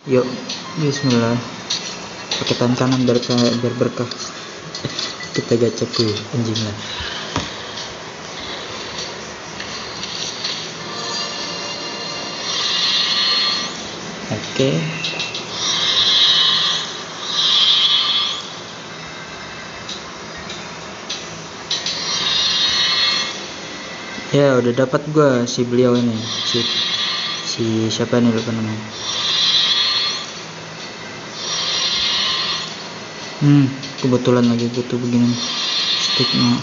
Yuk, bismillah. Pakai tangan kanan biar berkah. Kita gacha tuh anjing lah. Oke. Ya udah dapat gua si beliau ini, si siapa nih lupa namanya. Kebetulan lagi butuh begini sticknya.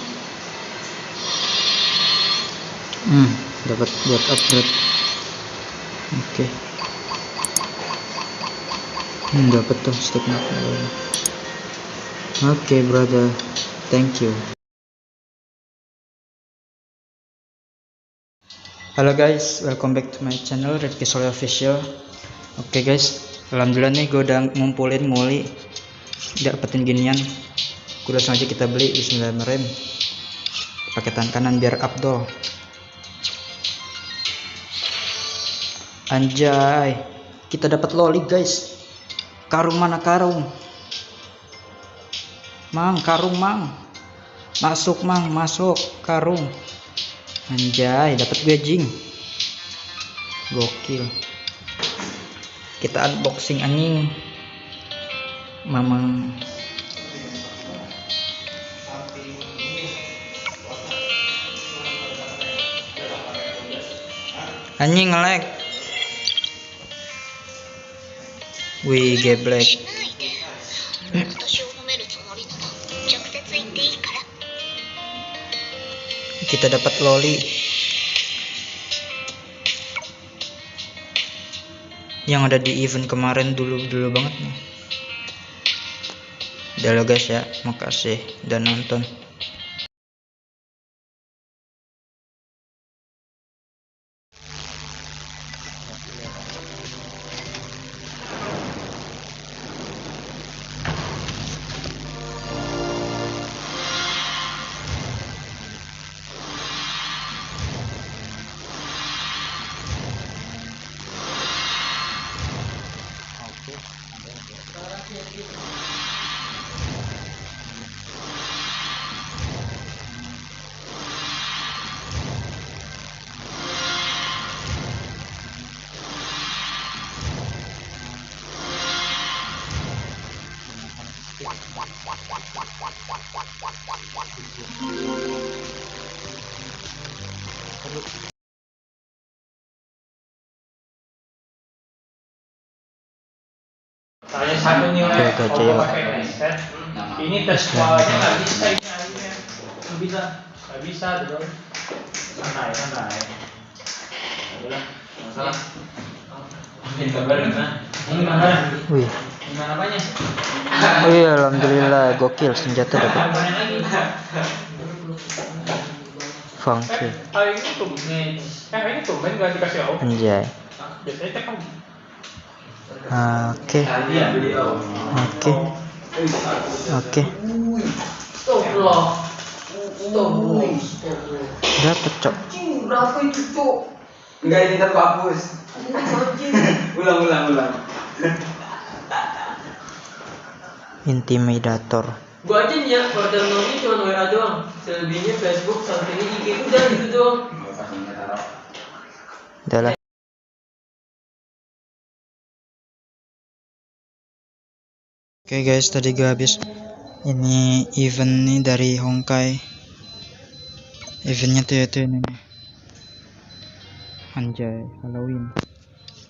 Dapat buat upgrade. Oke. Dapat tuh sticknya. Oke, brother. Thank you. Halo guys, welcome back to my channel Rizky Soleh Official. Oke guys, alhamdulillah nih gue udah ngumpulin nguli dapetin ginian. Gue langsung aja kita beli. Bismillahirrahmanirrahim. Pakai tangan kanan biar abdol. Anjay, kita dapat loli guys. Karung mana karung? Mang, karung mang. Masuk mang, masuk karung. Anjay, dapat gue jing. Gokil. Kita unboxing anjing. Mamang. Anjing nge-lag. Wih, geblek. Kita dapat loli yang ada di event kemarin dulu banget nih. Udah lo guys ya, makasih udah nonton. Saya satu nih pakai headset. Ini tes suaranya nggak bisa ini akhirnya. Nggak bisa dong. Santai. Udah, masalah. Mungkin kabar gimana? Wih. Gimana apanya? Oh iya, alhamdulillah gokil senjata dapat. Funky. Ini tumben nggak dikasih tahu. Anjay. Biasanya cek kan. Oke. Dapat cok. Berapa itu cok? Enggak, ini ntar gua hapus. Ulang. Intimidator. Gua aja nih ya, order nomi cuma WA doang. Selebihnya Facebook, something IG udah gitu doang. Udah lah. Oke guys, tadi gue habis ini event nih dari Honkai. Eventnya tuh yaitu ini nih. Anjay, Halloween.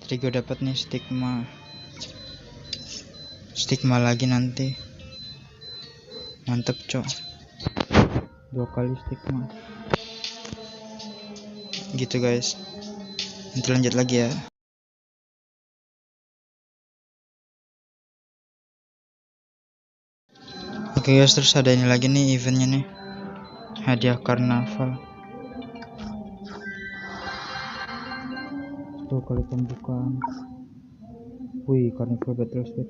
Tadi gue dapat nih stigma lagi nanti. Mantep cok. 2 kali stigma. Gitu guys. Nanti lanjut lagi ya. Oke guys, terus ada ini lagi nih eventnya nih, hadiah karnaval. Tuh kali pembukaan. Wih, karnaval battle speed.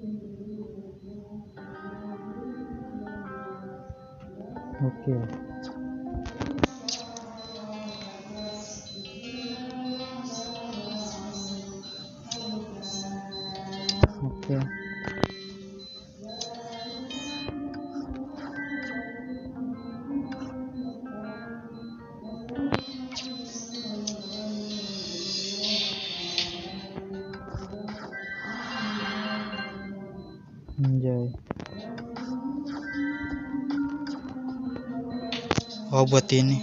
Oke. Oh, buat ini.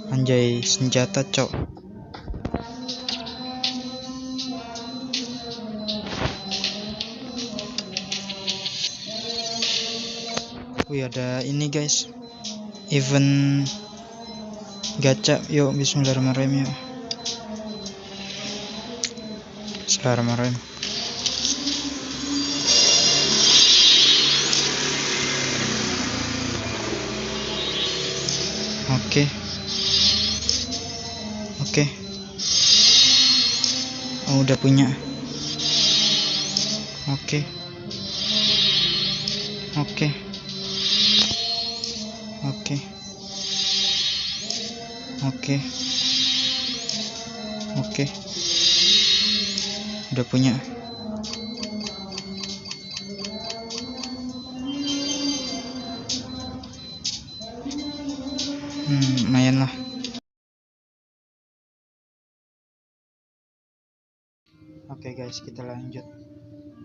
Anjay, senjata, cok. Wih, ada ini guys. Event gacha. Yuk, bismillahirrahmanirrahim yuk. Bismillahirrahmanirrahim. Oke. Oke. Oh, udah punya. Oke. Oke. Oke. Oke. Oke. Udah punya. Lumayan lah. Oke guys, kita lanjut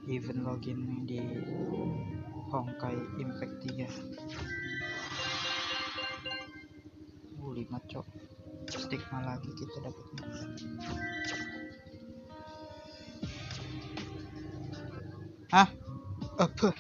event login di Honkai Impact 3. 5 cok. Stigma lagi kita dapatnya. Hah? Apa?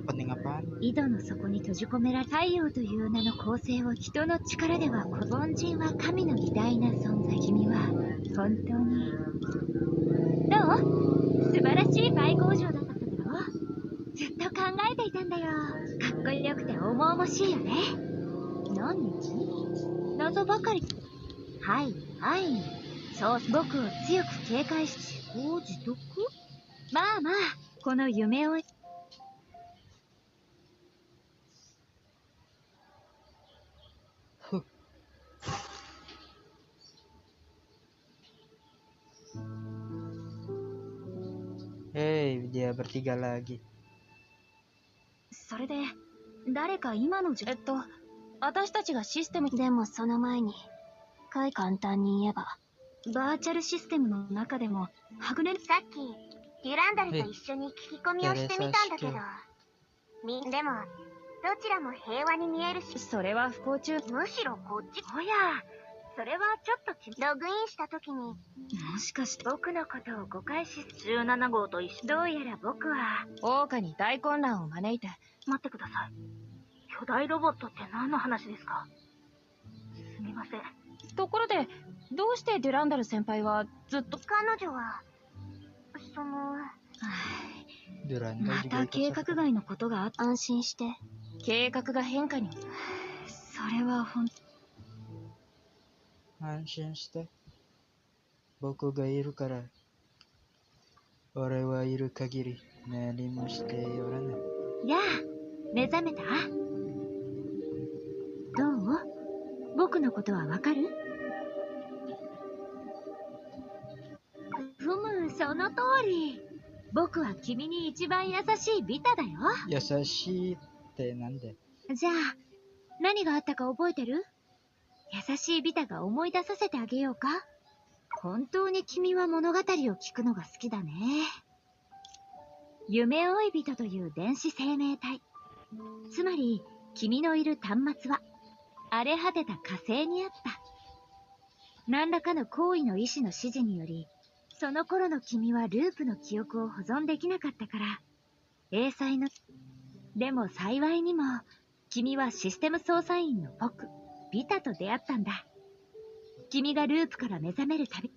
Penting apaan? 井戸の底に閉じ込められ太陽という名の構成を人の力では凡人は神の偉大な存在。君は本当にどう？素晴らしいバイ工場だっただろう？ずっと考えていたんだよ。かっこよくて重々しいよね。何？謎ばかり。はいはい。そう、僕を強く警戒し自業自得？まあまあ、この夢をHey, dia bertiga lagi. それで誰か今の私たちがシステムでもその前に簡単に言えばバーチャルシステムの中でもはぐれる。さっきデュランダルと一緒に聞き込みをしてみたんだけど、でもどちらも平和に見えるし、それは不幸中。むしろこっち。おや、それはちょっとログインした時にもしかして僕のことを誤解し、17号と一緒。どうやら僕は桜花に大混乱を招いて。待ってください。巨大ロボットって何の話ですか？すみません。ところでどうしてデュランダル先輩はずっと。彼女はまた計画外のことが安心して。計画が変化に。それは安心して。僕がいるから。俺はいる限り何もしてよらない。やあ、目覚めた？どう？僕のことはわかる？その通り。僕は君に一番優しいビタだよ。優しいってなんで？じゃあ、何があったか覚えてる？優しいビタが思い出させてあげようか。本当に君は物語を聞くのが好きだね。夢追い人という電子生命体。つまり、君のいる端末は、荒れ果てた火星にあった。何らかの行為の意志の指示により、その頃の君はループの記憶を保存できなかったから、英才の。でも幸いにも、君はシステム操作員の僕、ビタと出会ったんだ。君がループから目覚めるたび。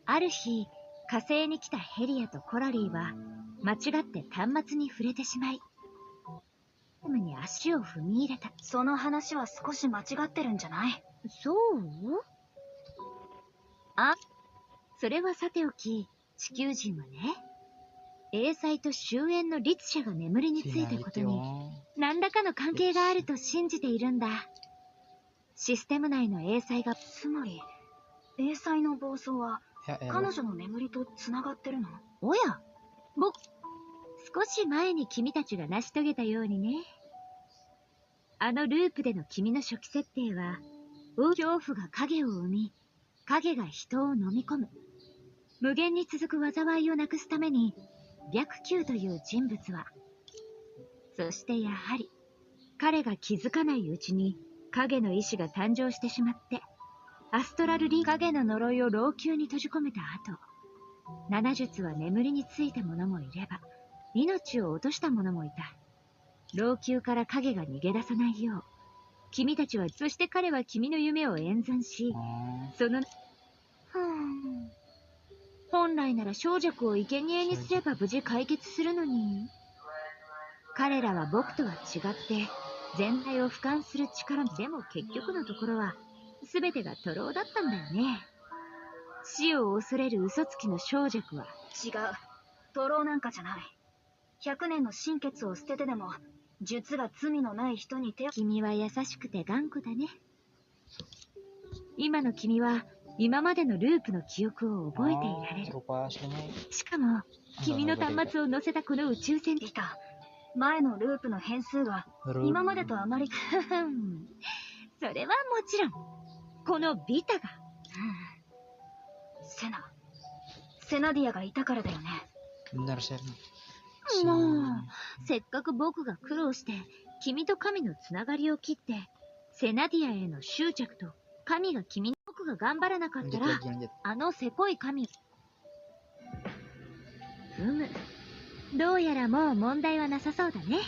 ある日、火星に来たヘリアとコラリーは、間違って端末に触れてしまい、に足を踏み入れた。その話は少し間違ってるんじゃない？そう？あ、それはさておき、地球人はね、英才と終焉の律者が眠りについたことに、何らかの関係があると信じているんだ。システム内の英才が、つまり、英才の暴走は、彼女の眠りとつながってるの？おや、少し前に君たちが成し遂げたようにね。あのループでの君の初期設定は、恐怖が影を生み、影が人を飲み込む。無限に続く災いをなくすために、白球という人物は、そしてやはり、彼が気づかないうちに影の意志が誕生してしまって、アストラルリン影の呪いを老朽に閉じ込めた後、七術は眠りについた者もいれば、命を落とした者もいた。老朽から影が逃げ出さないよう、君たちは、そして彼は君の夢を演算し、その、本来なら小弱を生贄にすれば無事解決するのに、彼らは僕とは違って全体を俯瞰する力でも結局のところは全てが徒労だったんだよね。死を恐れる嘘つきの小弱は違う。徒労なんかじゃない。100年の心血を捨ててでも術が罪のない人に手を。君は優しくて頑固だね。今の君は今までのループの記憶を覚えていられる。しかも君の端末を乗せたこの宇宙船ビタ、前のループの変数は今までとあまり。それはもちろんこのビタが、セナディアがいたからだよね。もうせっかく僕が苦労して君と神のつながりを切ってセナディアへの執着と神が君、僕が頑張らなかったらあのせこい神。どうやらもう問題はなさそうだね。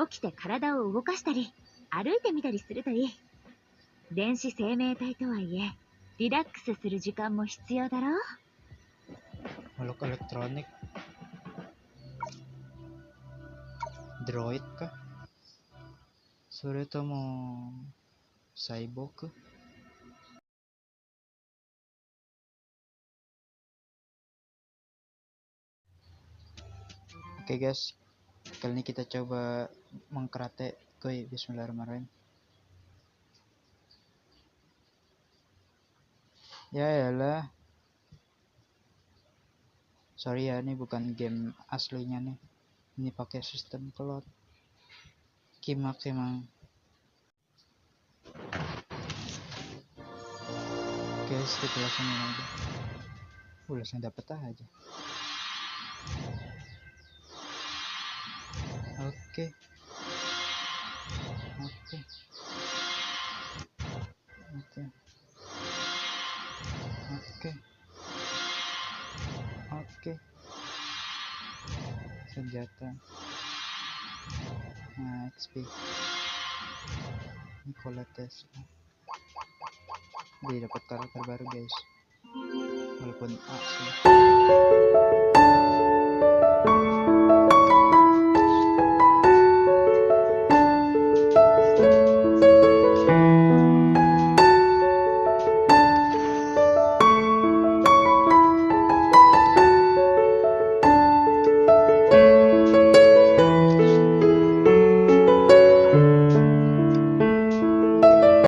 起きて体を動かしたり歩いてみたりするといい。電子生命体とはいえリラックスする時間も必要だろう。Makhluk elektronik, droid kah? Soretomo cyborg? Oke guys, kali ini kita coba mengkarate. Kuy, bismillahirrahmanirrahim. Ya yalah. Sorry ya, ini bukan game aslinya nih. Ini pakai sistem cloud. Kimak emang. Guys, kita langsung aja. Langsung dapet aja. Oke. Senjata. Nah, XP. Nikola Tesla. Dia dapat karakter baru guys. Walaupun A sih.